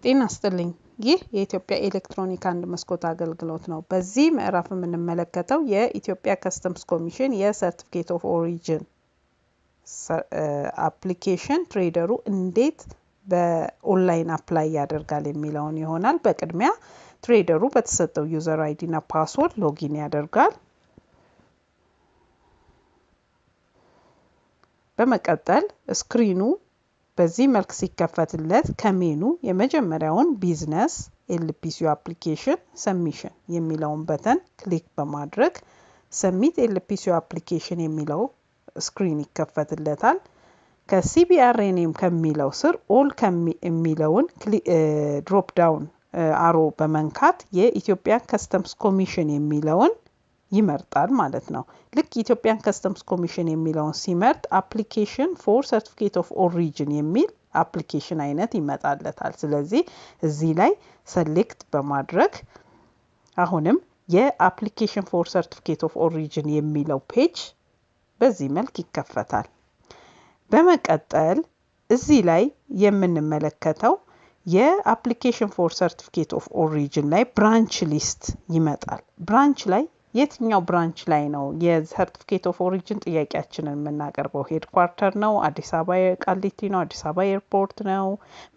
ጤና ይስጥልኝ ይህ የኢትዮጵያ ኤሌክትሮኒክ አንድ መስኮት አገልግሎት ነው። በዚህ ምዕራፍ የምንመለከተው የኢትዮጵያ ከስተምስ ኮሚሽን የሰርቲፊኬት ኦፍ ኦሪጅን አፕሊኬሽን ትሬደሩ እንዴት በኦንላይን አፕላይ ያደርጋል የሚለውን ይሆናል። በቅድሚያ ትሬደሩ በተሰጠው ዩዘር አይዲ እና ፓስወርድ ሎጊን ያደርጋል። በመቀጠል ስክሪኑ በዚህ መልክ ሲከፈትለት ከሜኑ የመጀመሪያውን ቢዝነስ ኤልፒሲዩ አፕሊኬሽን ሰብሚሽን የሚለውን በተን ክሊክ በማድረግ ሰብሚት ኤልፒሲዩ አፕሊኬሽን የሚለው ስክሪን ይከፈትለታል። ከሲቢአርኤ ኔም ከሚለው ስር ኦል የሚለውን ድሮፕ ዳውን አሮ በመንካት የኢትዮጵያ ከስተምስ ኮሚሽን የሚለውን ይመርጣል ማለት ነው። ልክ ኢትዮጵያን ከስተምስ ኮሚሽን የሚለውን ሲመርጥ አፕሊኬሽን ፎር ሰርቲፊኬት ኦፍ ኦሪጅን የሚል አፕሊኬሽን አይነት ይመጣለታል። ስለዚህ እዚህ ላይ ሰሌክት በማድረግ አሁንም የአፕሊኬሽን ፎር ሰርቲፊኬት ኦፍ ኦሪጅን የሚለው ፔጅ በዚህ መልክ ይከፈታል። በመቀጠል እዚህ ላይ የምንመለከተው የአፕሊኬሽን ፎር ሰርቲፊኬት ኦፍ ኦሪጅን ላይ ብራንች ሊስት ይመጣል። ብራንች ላይ የትኛው ብራንች ላይ ነው የሰርቲፊኬት ኦፍ ኦሪጅን ጥያቄያችንን የምናቀርበው? ሄድኳርተር ነው፣ አዲስ አበባ ቃሊቲ ነው፣ አዲስ አበባ ኤርፖርት ነው፣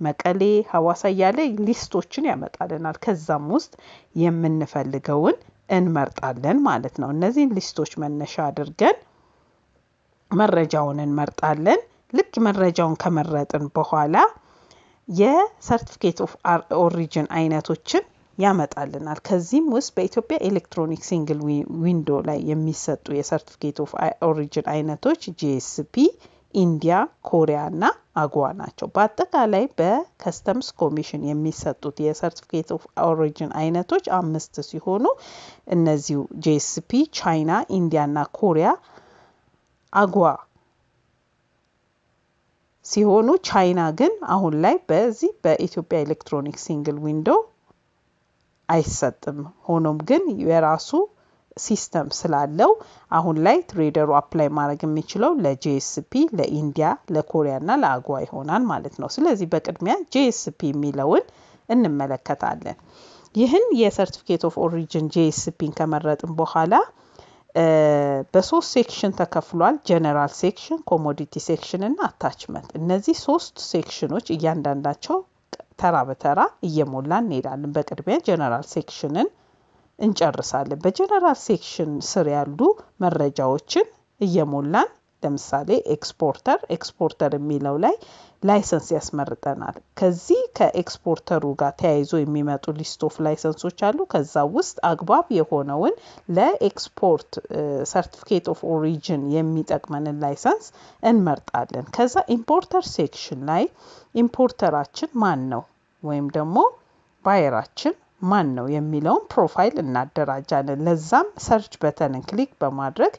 መቀሌ፣ ሐዋሳ እያለ ሊስቶችን ያመጣልናል። ከዛም ውስጥ የምንፈልገውን እንመርጣለን ማለት ነው። እነዚህን ሊስቶች መነሻ አድርገን መረጃውን እንመርጣለን። ልክ መረጃውን ከመረጥን በኋላ የሰርቲፊኬት ኦፍ ኦሪጅን አይነቶችን ያመጣልናል። ከዚህም ውስጥ በኢትዮጵያ ኤሌክትሮኒክ ሲንግል ዊንዶ ላይ የሚሰጡ የሰርቲፊኬት ኦፍ ኦሪጅን አይነቶች ጂኤስፒ፣ ኢንዲያ፣ ኮሪያ እና አግዋ ናቸው። በአጠቃላይ በከስተምስ ኮሚሽን የሚሰጡት የሰርቲፊኬት ኦፍ ኦሪጅን አይነቶች 5 ሲሆኑ እነዚሁ ጂኤስፒ፣ ቻይና፣ ኢንዲያ እና ኮሪያ አግዋ ሲሆኑ ቻይና ግን አሁን ላይ በዚህ በኢትዮጵያ ኤሌክትሮኒክ ሲንግል ዊንዶ አይሰጥም። ሆኖም ግን የራሱ ሲስተም ስላለው አሁን ላይ ትሬደሩ አፕላይ ማድረግ የሚችለው ለጂኤስፒ፣ ለኢንዲያ፣ ለኮሪያ እና ለአግዋ ይሆናል ማለት ነው። ስለዚህ በቅድሚያ ጂኤስፒ የሚለውን እንመለከታለን። ይህን የሰርቲፊኬት ኦፍ ኦሪጅን ጂኤስፒን ከመረጥን በኋላ በሶስት ሴክሽን ተከፍሏል። ጀነራል ሴክሽን፣ ኮሞዲቲ ሴክሽን እና አታችመንት። እነዚህ 3 ሴክሽኖች እያንዳንዳቸው ተራ በተራ እየሞላን እንሄዳለን። በቅድሚያ ጀነራል ሴክሽንን እንጨርሳለን። በጀነራል ሴክሽን ስር ያሉ መረጃዎችን እየሞላን ለምሳሌ ኤክስፖርተር የሚለው ላይ ላይሰንስ ያስመርጠናል። ከዚህ ከኤክስፖርተሩ ጋር ተያይዞ የሚመጡ ሊስት ኦፍ ላይሰንሶች አሉ። ከዛ ውስጥ አግባብ የሆነውን ለኤክስፖርት ሰርቲፊኬት ኦፍ ኦሪጅን የሚጠቅመንን ላይሰንስ እንመርጣለን። ከዛ ኢምፖርተር ሴክሽን ላይ ኢምፖርተራችን ማን ነው ወይም ደግሞ ባየራችን ማን ነው የሚለውን ፕሮፋይል እናደራጃለን። ለዛም ሰርች በተንን ክሊክ በማድረግ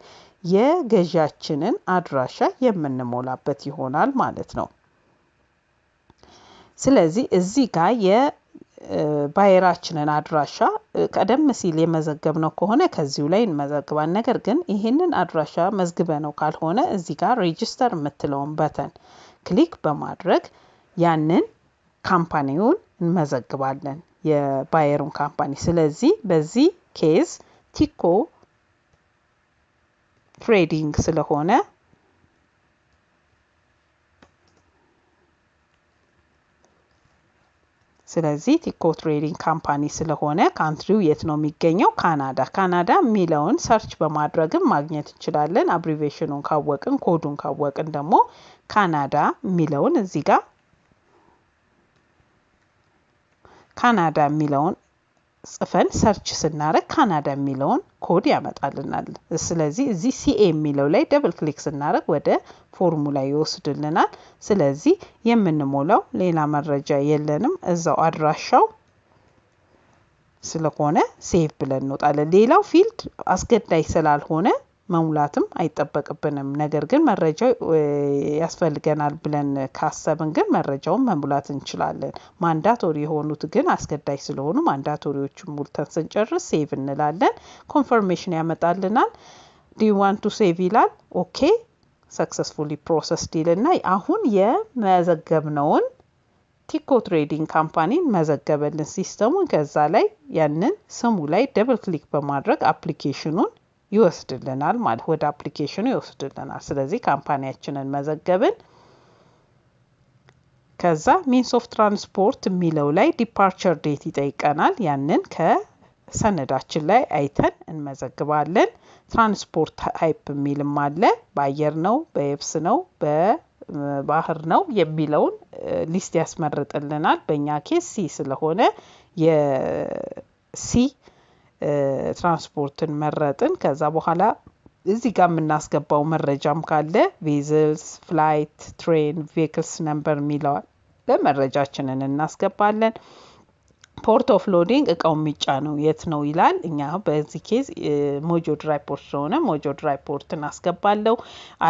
የገዢያችንን አድራሻ የምንሞላበት ይሆናል ማለት ነው። ስለዚህ እዚህ ጋር የባየራችንን አድራሻ ቀደም ሲል የመዘገብነው ከሆነ ከዚሁ ላይ እንመዘግባለን። ነገር ግን ይሄንን አድራሻ መዝግበነው ካልሆነ እዚህ ጋር ሬጂስተር የምትለውን በተን ክሊክ በማድረግ ያንን ካምፓኒውን እንመዘግባለን፣ የባየሩን ካምፓኒ። ስለዚህ በዚህ ኬዝ ቲኮ ትሬዲንግ ስለሆነ ቲኮ ትሬዲንግ ካምፓኒ ስለሆነ ካንትሪው የት ነው የሚገኘው? ካናዳ የሚለውን ሰርች በማድረግም ማግኘት እንችላለን። አብሪቬሽኑን ካወቅን፣ ኮዱን ካወቅን ደግሞ ካናዳ የሚለውን እዚህ ጋር ካናዳ የሚለውን ጽፈን ሰርች ስናረግ ካናዳ የሚለውን ኮድ ያመጣልናል። ስለዚህ እዚህ ሲኤ የሚለው ላይ ደብል ክሊክ ስናረግ ወደ ፎርሙላ ይወስድልናል። ስለዚህ የምንሞላው ሌላ መረጃ የለንም፣ እዛው አድራሻው ስለሆነ ሴቭ ብለን እንወጣለን። ሌላው ፊልድ አስገዳጅ ስላልሆነ መሙላትም አይጠበቅብንም። ነገር ግን መረጃው ያስፈልገናል ብለን ካሰብን ግን መረጃውን መሙላት እንችላለን። ማንዳቶሪ የሆኑት ግን አስገዳጅ ስለሆኑ ማንዳቶሪዎቹን ሙልተን ስንጨርስ ሴቭ እንላለን። ኮንፈርሜሽን ያመጣልናል። ዱ ዩ ዋንት ቱ ሴቭ ይላል። ኦኬ ሰክሰስፉሊ ፕሮሰስድ ይልና አሁን የመዘገብነውን ቲኮ ትሬዲንግ ካምፓኒን መዘገበልን ሲስተሙን። ከዛ ላይ ያንን ስሙ ላይ ደብል ክሊክ በማድረግ አፕሊኬሽኑን ይወስድልናል ማለት ወደ አፕሊኬሽኑ ይወስድልናል። ስለዚህ ካምፓኒያችንን መዘገብን። ከዛ ሚንስ ኦፍ ትራንስፖርት የሚለው ላይ ዲፓርቸር ዴት ይጠይቀናል። ያንን ከሰነዳችን ላይ አይተን እንመዘግባለን። ትራንስፖርት ታይፕ የሚልም አለ። በአየር ነው፣ በየብስ ነው፣ በባህር ነው የሚለውን ሊስት ያስመርጥልናል። በእኛ ኬስ ሲ ስለሆነ የሲ ትራንስፖርትን መረጥን። ከዛ በኋላ እዚህ ጋር የምናስገባው መረጃም ካለ ቬዝልስ፣ ፍላይት፣ ትሬን፣ ቬክልስ ነምበር የሚለዋል ለመረጃችንን እናስገባለን። ፖርት ኦፍ ሎዲንግ እቃው የሚጫነው የት ነው ይላል። እኛ በዚህ ኬዝ ሞጆ ድራይ ፖርት ስለሆነ ሞጆ ድራይ ፖርት እናስገባለሁ።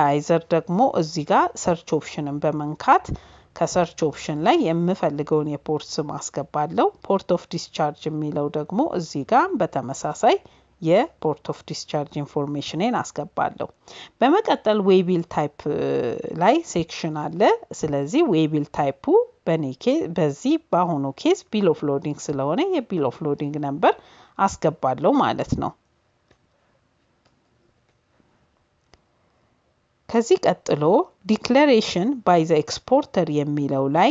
አይዘር ደግሞ እዚህ ጋር ሰርች ኦፕሽንን በመንካት ከሰርች ኦፕሽን ላይ የምፈልገውን የፖርት ስም አስገባለሁ። ፖርት ኦፍ ዲስቻርጅ የሚለው ደግሞ እዚህ ጋር በተመሳሳይ የፖርት ኦፍ ዲስቻርጅ ኢንፎርሜሽንን አስገባለሁ። በመቀጠል ዌይቢል ታይፕ ላይ ሴክሽን አለ። ስለዚህ ዌይቢል ታይፑ በዚህ በአሁኑ ኬስ ቢል ኦፍ ሎዲንግ ስለሆነ የቢል ኦፍ ሎዲንግ ነምበር አስገባለሁ ማለት ነው። ከዚህ ቀጥሎ ዲክላሬሽን ባይ ዘ ኤክስፖርተር የሚለው ላይ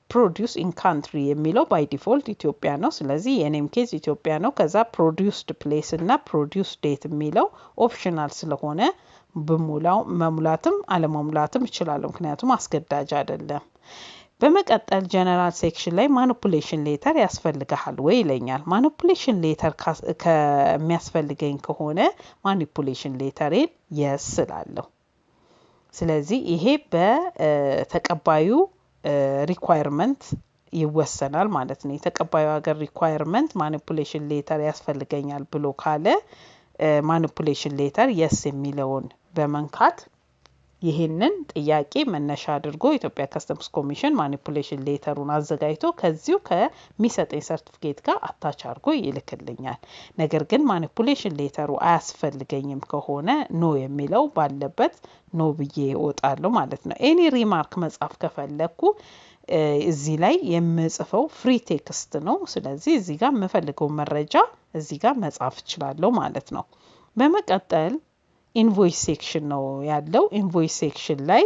ፕሮዲውስ ኢን ካንትሪ የሚለው ባይ ዲፎልት ኢትዮጵያ ነው። ስለዚህ የኔም ኬዝ ኢትዮጵያ ነው። ከዛ ፕሮዲውስድ ፕሌስ እና ፕሮዲውስ ዴት የሚለው ኦፕሽናል ስለሆነ መሙላትም አለመሙላትም እችላለሁ፣ ምክንያቱም አስገዳጅ አይደለም። በመቀጠል ጀነራል ሴክሽን ላይ ማኒፑሌሽን ሌተር ያስፈልጋል ወይ ይለኛል። ማኒፑሌሽን ሌተር ከሚያስፈልገኝ ከሆነ ማኒፑሌሽን ሌተሬን የስ እላለሁ። ስለዚህ ይሄ በተቀባዩ ሪኳየርመንት ይወሰናል ማለት ነው። የተቀባዩ ሀገር ሪኳየርመንት ማኒፑሌሽን ሌተር ያስፈልገኛል ብሎ ካለ ማኒፑሌሽን ሌተር የስ የሚለውን በመንካት ይህንን ጥያቄ መነሻ አድርጎ ኢትዮጵያ ከስተምስ ኮሚሽን ማኒፑሌሽን ሌተሩን አዘጋጅቶ ከዚሁ ከሚሰጠኝ ሰርቲፊኬት ጋር አታች አድርጎ ይልክልኛል። ነገር ግን ማኒፑሌሽን ሌተሩ አያስፈልገኝም ከሆነ ኖ የሚለው ባለበት ኖ ብዬ እወጣለሁ ማለት ነው። ኤኒ ሪማርክ መጻፍ ከፈለኩ እዚህ ላይ የምጽፈው ፍሪ ቴክስት ነው። ስለዚህ እዚህ ጋር የምፈልገው መረጃ እዚህ ጋር መጻፍ እችላለሁ ማለት ነው። በመቀጠል ኢንቮይስ ሴክሽን ነው ያለው። ኢንቮይስ ሴክሽን ላይ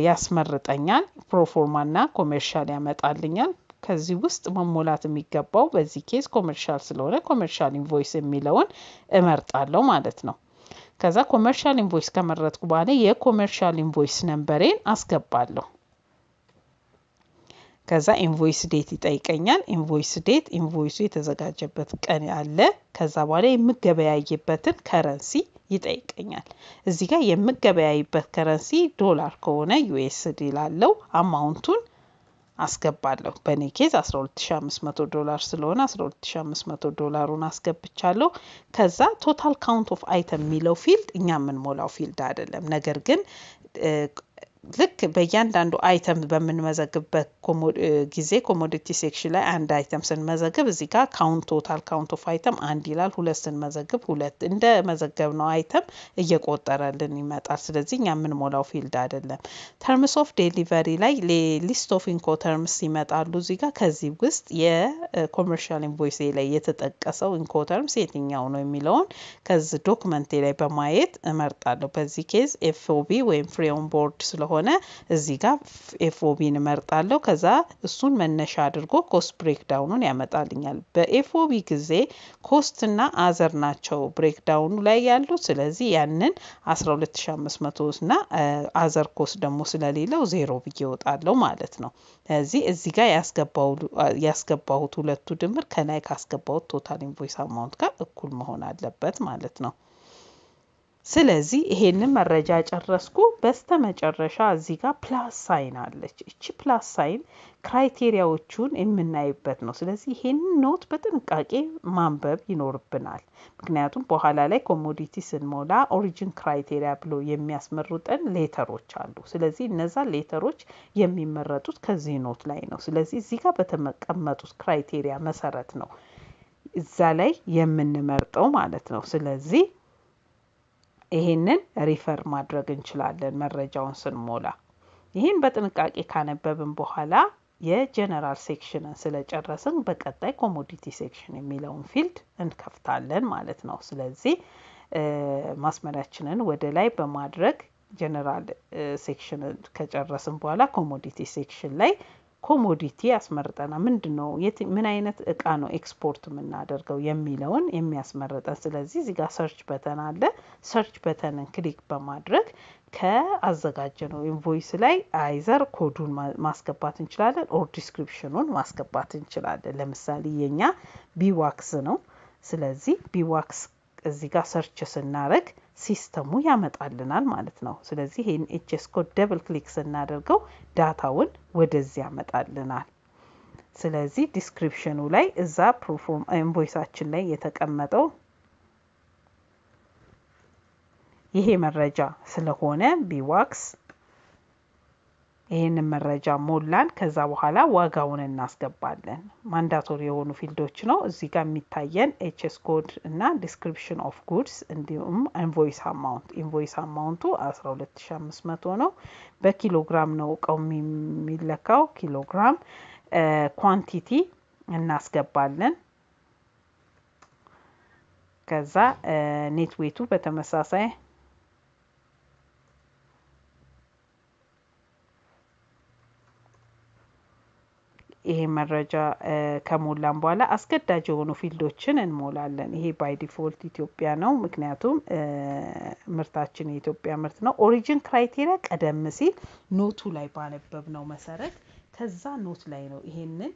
ያስመርጠኛል። ፕሮፎርማ እና ኮሜርሻል ያመጣልኛል። ከዚህ ውስጥ መሞላት የሚገባው በዚህ ኬዝ ኮሜርሻል ስለሆነ ኮሜርሻል ኢንቮይስ የሚለውን እመርጣለሁ ማለት ነው። ከዛ ኮሜርሻል ኢንቮይስ ከመረጥኩ በኋላ የኮሜርሻል ኢንቮይስ ነምበሬን አስገባለሁ። ከዛ ኢንቮይስ ዴት ይጠይቀኛል። ኢንቮይስ ዴት ኢንቮይሱ የተዘጋጀበት ቀን አለ። ከዛ በኋላ የምገበያይበትን ከረንሲ ይጠይቀኛል። እዚህ ጋር የምገበያይበት ከረንሲ ዶላር ከሆነ ዩኤስዲ ላለው አማውንቱን አስገባለሁ። በኔ ኬዝ 12500 ዶላር ስለሆነ 12500 ዶላሩን አስገብቻለሁ። ከዛ ቶታል ካውንት ኦፍ አይተም የሚለው ፊልድ እኛ የምንሞላው ፊልድ አይደለም። ነገር ግን ልክ በእያንዳንዱ አይተም በምንመዘግብበት ጊዜ ኮሞዲቲ ሴክሽን ላይ አንድ አይተም ስንመዘግብ እዚህ ጋር ቶታል ካውንት ኦፍ አይተም 1 ይላል። 2 ስንመዘግብ 2 እንደ መዘገብነው አይተም እየቆጠረልን ይመጣል። ስለዚህ እኛ የምንሞላው ፊልድ አይደለም። ተርምስ ኦፍ ዴሊቨሪ ላይ ሊስት ኦፍ ኢንኮ ተርምስ ይመጣሉ። እዚህ ጋር ከዚህ ውስጥ የኮመርሻል ኢንቮይስ ላይ የተጠቀሰው ኢንኮ ተርምስ የትኛው ነው የሚለውን ከዚህ ዶክመንቴ ላይ በማየት እመርጣለሁ። በዚህ ኬዝ ኤፍኦቢ ወይም ፍሪ ኦን ቦርድ ስለሆነ እዚህ ጋር ኤፍኦቢን እመርጣለሁ። ከዛ እሱን መነሻ አድርጎ ኮስት ብሬክዳውኑን ያመጣልኛል። በኤፍኦቢ ጊዜ ኮስት እና አዘር ናቸው ብሬክዳውኑ ላይ ያሉት። ስለዚህ ያንን 12500 እና አዘር ኮስት ደግሞ ስለሌለው 0 ብዬ እወጣለሁ ማለት ነው። ስለዚህ እዚህ ጋር ያስገባሁት ሁለቱ ድምር ከላይ ካስገባሁት ቶታል ኢንቮይስ አማውንት ጋር እኩል መሆን አለበት ማለት ነው። ስለዚህ ይሄንን መረጃ ጨረስኩ። በስተመጨረሻ እዚህ ጋር ፕላስ ሳይን አለች። እቺ ፕላስ ሳይን ክራይቴሪያዎቹን የምናይበት ነው። ስለዚህ ይሄንን ኖት በጥንቃቄ ማንበብ ይኖርብናል። ምክንያቱም በኋላ ላይ ኮሞዲቲ ስንሞላ ኦሪጂን ክራይቴሪያ ብሎ የሚያስመርጠን ሌተሮች አሉ። ስለዚህ እነዛ ሌተሮች የሚመረጡት ከዚህ ኖት ላይ ነው። ስለዚህ እዚህ ጋር በተቀመጡት ክራይቴሪያ መሰረት ነው እዛ ላይ የምንመርጠው ማለት ነው። ስለዚህ ይሄንን ሪፈር ማድረግ እንችላለን መረጃውን ስንሞላ። ይሄን በጥንቃቄ ካነበብን በኋላ የጀነራል ሴክሽንን ስለጨረስን በቀጣይ ኮሞዲቲ ሴክሽን የሚለውን ፊልድ እንከፍታለን ማለት ነው። ስለዚህ ማስመሪያችንን ወደ ላይ በማድረግ ጀነራል ሴክሽንን ከጨረስን በኋላ ኮሞዲቲ ሴክሽን ላይ ኮሞዲቲ ያስመርጠናል። ምንድነው ምን አይነት እቃ ነው ኤክስፖርት የምናደርገው የሚለውን የሚያስመርጠን። ስለዚህ እዚህ ጋር ሰርች በተን አለ። ሰርች በተንን ክሊክ በማድረግ ከአዘጋጀነው ኢንቮይስ ላይ አይዘር ኮዱን ማስገባት እንችላለን ኦር ዲስክሪፕሽኑን ማስገባት እንችላለን። ለምሳሌ የኛ ቢዋክስ ነው። ስለዚህ ቢዋክስ እዚህ ጋር ሰርች ስናደርግ ሲስተሙ ያመጣልናል ማለት ነው። ስለዚህ ይሄን ኤችኤስ ኮድ ደብል ክሊክ ስናደርገው ዳታውን ወደዚህ ያመጣልናል። ስለዚህ ዲስክሪፕሽኑ ላይ እዛ ፕሩፍ ኢንቮይሳችን ላይ የተቀመጠው ይሄ መረጃ ስለሆነ ቢዋክስ ይሄንን መረጃ ሞላን። ከዛ በኋላ ዋጋውን እናስገባለን። ማንዳቶሪ የሆኑ ፊልዶች ነው እዚህ ጋር የሚታየን ኤችኤስ ኮድ እና ዲስክሪፕሽን ኦፍ ጉድስ እንዲሁም ኢንቮይስ አማውንቱ 12500 ነው። በኪሎግራም ነው እቃው የሚለካው ኪሎግራም። ኳንቲቲ እናስገባለን። ከዛ ኔት ዌቱ በተመሳሳይ ይሄ መረጃ ከሞላን በኋላ አስገዳጅ የሆኑ ፊልዶችን እንሞላለን። ይሄ ባይ ዲፎልት ኢትዮጵያ ነው፣ ምክንያቱም ምርታችን የኢትዮጵያ ምርት ነው። ኦሪጂን ክራይቴሪያ ቀደም ሲል ኖቱ ላይ ባነበብነው መሰረት ከዛ ኖት ላይ ነው ይሄንን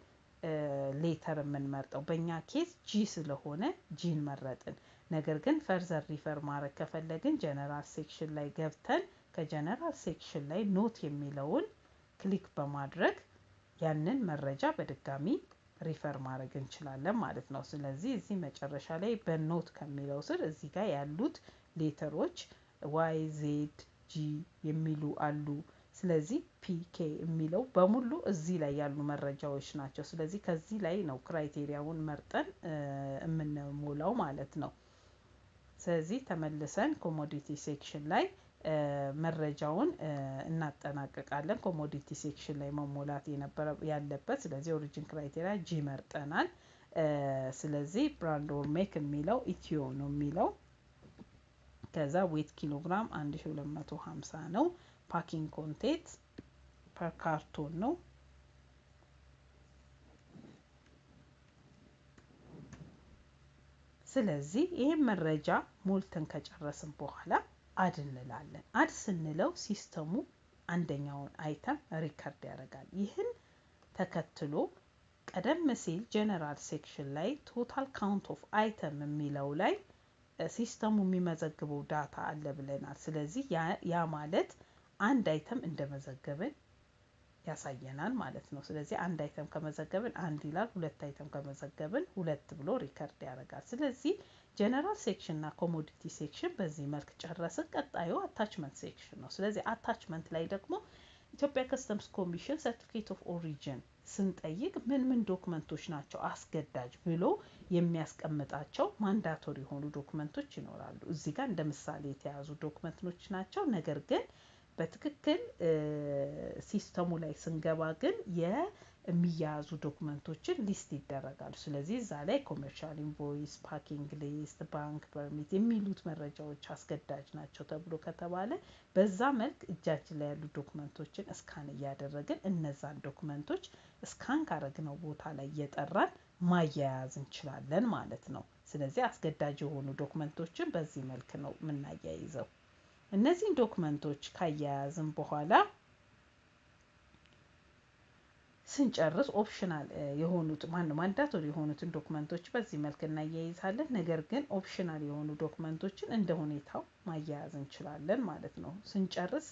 ሌተር የምንመርጠው። በእኛ ኬስ ጂ ስለሆነ ጂን መረጥን። ነገር ግን ፈርዘር ሪፈር ማድረግ ከፈለግን ጀነራል ሴክሽን ላይ ገብተን ከጀነራል ሴክሽን ላይ ኖት የሚለውን ክሊክ በማድረግ ያንን መረጃ በድጋሚ ሪፈር ማድረግ እንችላለን ማለት ነው። ስለዚህ እዚህ መጨረሻ ላይ በኖት ከሚለው ስር እዚህ ጋር ያሉት ሌተሮች ዋይ ዜድ ጂ የሚሉ አሉ። ስለዚህ ፒኬ የሚለው በሙሉ እዚህ ላይ ያሉ መረጃዎች ናቸው። ስለዚህ ከዚህ ላይ ነው ክራይቴሪያውን መርጠን የምንሞላው ማለት ነው። ስለዚህ ተመልሰን ኮሞዲቲ ሴክሽን ላይ መረጃውን እናጠናቀቃለን። ኮሞዲቲ ሴክሽን ላይ መሞላት ያለበት ስለዚህ ኦሪጂን ክራይቴሪያ ጂ መርጠናል። ስለዚህ ብራንድ ኦር ሜክ የሚለው ኢትዮ ነው የሚለው። ከዛ ዌት ኪሎግራም 1250 ነው። ፓኪንግ ኮንቴንት ፐር ካርቶን ነው። ስለዚህ ይሄን መረጃ ሞልተን ከጨረስን በኋላ አድ እንላለን። አድ ስንለው ሲስተሙ አንደኛውን አይተም ሪከርድ ያደርጋል። ይህን ተከትሎ ቀደም ሲል ጀነራል ሴክሽን ላይ ቶታል ካውንት ኦፍ አይተም የሚለው ላይ ሲስተሙ የሚመዘግበው ዳታ አለ ብለናል። ስለዚህ ያ ማለት አንድ አይተም እንደመዘገብን ያሳየናል ማለት ነው። ስለዚህ አንድ አይተም ከመዘገብን አንድ ይላል፣ ሁለት አይተም ከመዘገብን ሁለት ብሎ ሪከርድ ያደርጋል። ስለዚህ ጀነራል ሴክሽን እና ኮሞዲቲ ሴክሽን በዚህ መልክ ጨረስን። ቀጣዩ አታችመንት ሴክሽን ነው። ስለዚህ አታችመንት ላይ ደግሞ ኢትዮጵያ ከስተምስ ኮሚሽን ሰርቲፊኬት ኦፍ ኦሪጂን ስንጠይቅ ምን ምን ዶክመንቶች ናቸው አስገዳጅ ብሎ የሚያስቀምጣቸው ማንዳቶሪ የሆኑ ዶክመንቶች ይኖራሉ። እዚህ ጋር እንደ ምሳሌ የተያዙ ዶክመንቶች ናቸው። ነገር ግን በትክክል ሲስተሙ ላይ ስንገባ ግን የሚያዙ ዶክመንቶችን ሊስት ይደረጋሉ። ስለዚህ እዛ ላይ ኮመርሻል ኢንቮይስ፣ ፓኪንግ ሊስት፣ ባንክ ፐርሚት የሚሉት መረጃዎች አስገዳጅ ናቸው ተብሎ ከተባለ በዛ መልክ እጃችን ላይ ያሉ ዶክመንቶችን እስካን እያደረግን እነዛን ዶክመንቶች እስካን ካረግነው ቦታ ላይ እየጠራን ማያያዝ እንችላለን ማለት ነው። ስለዚህ አስገዳጅ የሆኑ ዶክመንቶችን በዚህ መልክ ነው የምናያይዘው። እነዚህን ዶክመንቶች ካያያዝን በኋላ ስንጨርስ ኦፕሽናል የሆኑት ማንዳቶሪ የሆኑትን ዶክመንቶች በዚህ መልክ እናያይዛለን። ነገር ግን ኦፕሽናል የሆኑ ዶክመንቶችን እንደ ሁኔታው ማያያዝ እንችላለን ማለት ነው። ስንጨርስ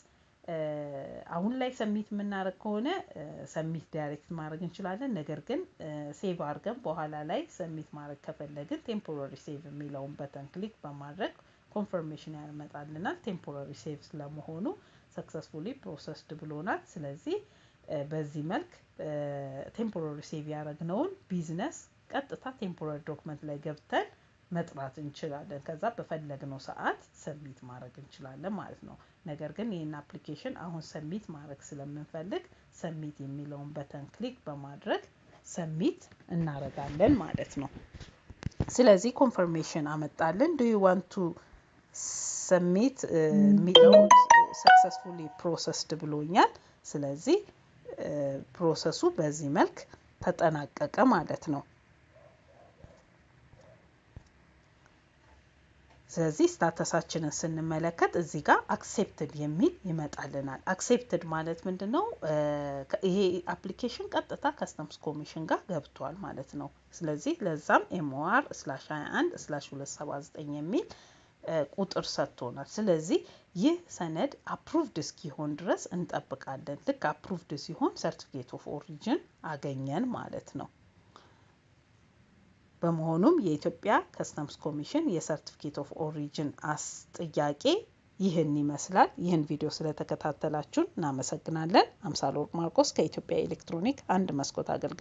አሁን ላይ ሰሚት የምናደርግ ከሆነ ሰሚት ዳይሬክት ማድረግ እንችላለን። ነገር ግን ሴቭ አድርገን በኋላ ላይ ሰሚት ማድረግ ከፈለግን ቴምፖራሪ ሴቭ የሚለውን በተን ክሊክ በማድረግ ኮንፈርሜሽን ያመጣልናል። ቴምፖራሪ ሴቭ ስለመሆኑ ሰክሰስፉሊ ፕሮሰስድ ብሎናል። ስለዚህ በዚህ መልክ ቴምፖራሪ ሴቭ ያደረግነውን ቢዝነስ ቀጥታ ቴምፖራሪ ዶክመንት ላይ ገብተን መጥራት እንችላለን ከዛ በፈለግነው ሰዓት ሰብሚት ማድረግ እንችላለን ማለት ነው ነገር ግን ይሄን አፕሊኬሽን አሁን ሰብሚት ማድረግ ስለምንፈልግ ሰብሚት የሚለውን በተን ክሊክ በማድረግ ሰብሚት እናደርጋለን ማለት ነው ስለዚህ ኮንፈርሜሽን አመጣልን do you want to submit የሚለው successfully processed ብሎኛል ስለዚህ ፕሮሰሱ በዚህ መልክ ተጠናቀቀ ማለት ነው ስለዚህ ስታተሳችንን ስንመለከት እዚህ ጋር accepted የሚል ይመጣልናል accepted ማለት ምንድነው ይሄ አፕሊኬሽን ቀጥታ ከስተምስ ኮሚሽን ጋር ገብቷል ማለት ነው ስለዚህ ለዛም MOR/21/279 የሚል ቁጥር ሰጥቶናል ስለዚህ ይህ ሰነድ approved እስኪሆን ድረስ እንጠብቃለን ልክ approved ሲሆን certificate of origin አገኘን ማለት ነው በመሆኑም የኢትዮጵያ ከስተምስ ኮሚሽን የሰርቲፊኬት ኦፍ ኦሪጅን ጥያቄ ይህን ይመስላል ይህን ቪዲዮ ስለተከታተላችሁን እናመሰግናለን አምሳል ወርቅ ማርቆስ ከኢትዮጵያ ኤሌክትሮኒክ አንድ መስኮት አገልግሎት